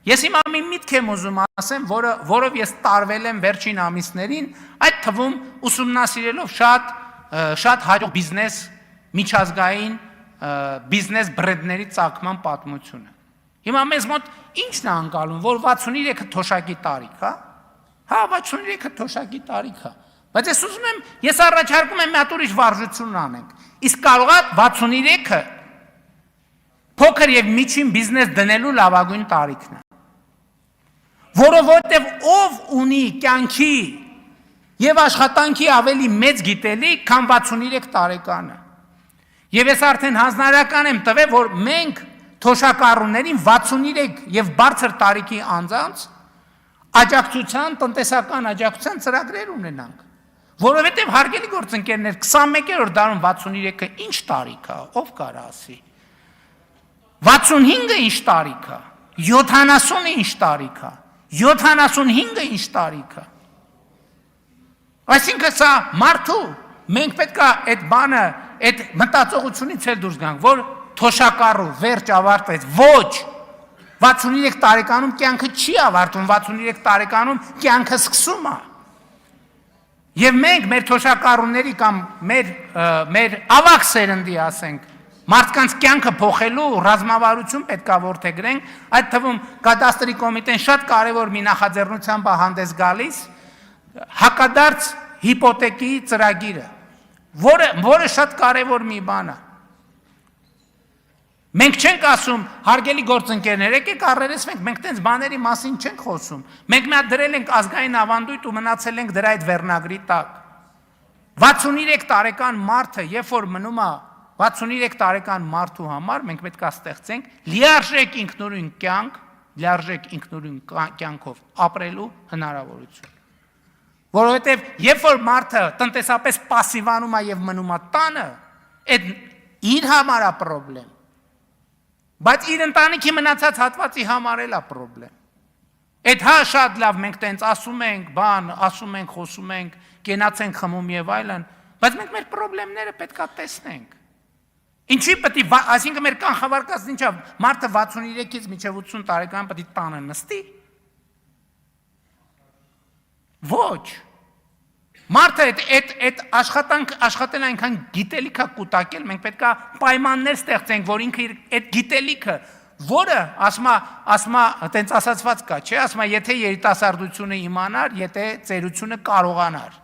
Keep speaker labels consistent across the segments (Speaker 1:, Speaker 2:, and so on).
Speaker 1: Ես հիմա մի միտք եմ ուզում ասեմ, որով ես տարվել եմ վերջին ամիսներին, այդ թվում ուսումնասիրելով շատ հաջող բիզնես, միջազգային բիզնես բրենդների ծագման պատմությունը։ Հիմա մեզ մոտ ի՞նչն է անցալում, որ 63-ը թոշակի տարիք, հա? Հա, 63-ը թոշակի տարիք է։ Բայց ես ուզում եմ, ես առաջարկում եմ մի հատ ուրիշ վարժություն անենք։ Իսկ կարող է 63-ը փոքր եւ միջին բիզնես դնելու լավագույն տարիքն է։ Որովհետեւ ով ունի կյանքի եւ աշխատանքի ավելի մեծ գիտելիք, քան 63 տարեկանը։ Եվ ես արդեն հանձնարարական եմ տվել, որ մենք թոշակառուներին 63 եւ բարձր տարիքի անձանց աջակցության, տնտեսական աջակցության ծրագրեր ունենանք։ Որովհետեւ հարգելի գործընկերներ, 21-րդ դարում 63-ը ինչ տարիք է, ով կարա ասի։ 65-ը ինչ տարիք է, 70-ը ինչ տարիք է, 75-ը ինչ տարիք է։ Այսինքն սա մարդու, մենք պետք է այդ բանը, այդ մտածողությունից էլ դուրս գանք, որ թոշակառու վերջ ավարտվեց, ոչ, 63 տարեկանում կյանքը չի ավարտվում, 63 տարեկանում կյանքը սկսում է։ Եվ մենք մեր թոշակառուների կամ մեր ավագ սերնդի ասենք, մարդկանց կյանքը փոխելու ռազմավարություն պետք է որդեգրենք, այդ թվում կադաստրի կոմիտեն շատ կարևոր մի նախաձեռնությամբ է հանդես գալիս, հակադարձ հիպոթեկի ծրագիրը, որը շատ կարևոր մի բան է։ Մենք չենք ասում, հարգելի գործընկերներ, եկեք առերեսվենք, մենք տենց բաների մասին չենք խոսում։ Մենք մի հատ դրել ենք ազգային ավանդույթ ու մնացել ենք դրա այդ վերնագրի տակ։ 63 տարեկան մարդը, երբ որ մնում է 63 տարեկան մարդու համար, մենք պետք է ստեղծենք լիարժեք ինքնուրույն կյանք, լիարժեք ինքնուրույն կյանքով ապրելու հնարավորություն։ Որովհետև երբ որ մարդը տնտեսապես պասիվանում է եւ մնում է տանը, այդ իր համար է խնդրեմ։ Բայց իր ընտանիքի մնացած հատվածի համար էլ է խնդրեմ։ Այդ հա շատ լավ մենք տենց ասում ենք, ասում ենք, խոսում ենք, կենացենք, խմում եւ այլն, բայց մենք մեր խնդիրները պետք է տեսնենք։ Ինչի պետք է, այսինքն մեր կանխավարկածն ինչա, մարդը 63-ից մինչև 80 տարեկան պետք է տանը նստի։ Ոչ։ Մարդը այդ աշխատել այնքան գիտելիք է կուտակել, մենք պետք է պայմաններ ստեղծենք, որ ինքը այդ գիտելիքը, որը ասма տենց ասացված կա, չէ, ասма եթե երիտասարդությունը իմանար, եթե ծերությունը կարողանար։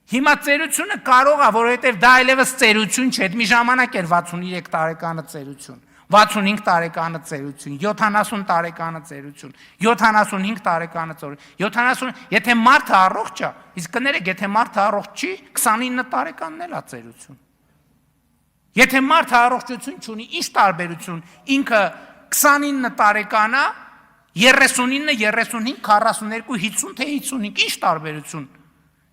Speaker 1: Հիմա ծերությունը կարող է, որովհետև դա այլևս ծերություն չէ, այդ մի ժամանակ էր 63 տարեկանը ծերություն, 65 տարեկանը ծերություն, 70 տարեկանը ծերություն, 75 տարեկանը ծերություն, եթե մարդը առողջ է, իսկ կներեք, եթե մարդը առողջ չի, 29 տարեկանն էլ է ծերություն։ Եթե մարդը առողջություն չունի, ինչ տարբերություն, ինքը 29 տարեկան է, 39, 35, 42, 50, թե 55, ինչ տարբերություն։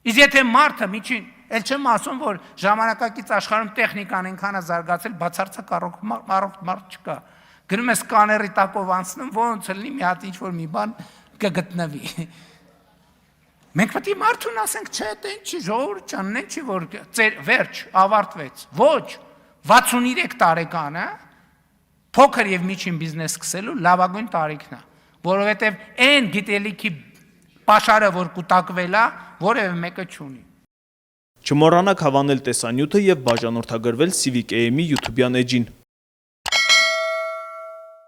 Speaker 1: Իսկ եթե մարդը միջին, էլ չեմ ասում, որ ժամանակակից աշխարհում տեխնիկան այնքան է զարգացել, բացարձակ առողջ մարդ չկա։ Գնում է սկաների տակով անցնում, ոնց լինի մի հատ ինչ-որ մի բան կգտնվի։ Մենք պետք է մարդուն ասենք, չէ, դա ինչի ժողովուրդ ջան, ինչի որ վերջ ավարտվեց։ Ոչ, 63 տարեկանը փոքր եւ միջին բիզնես սկսելու լավագույն տարիքն է, որովհետեւ այն գիտելիքի պաշարը, որ կուտակվել է, որևէ մեկը չունի։
Speaker 2: Չմոռանաք հավանել տեսանյութը եւ բաժանորդագրվել Civic AM-ի YouTube-յան էջին։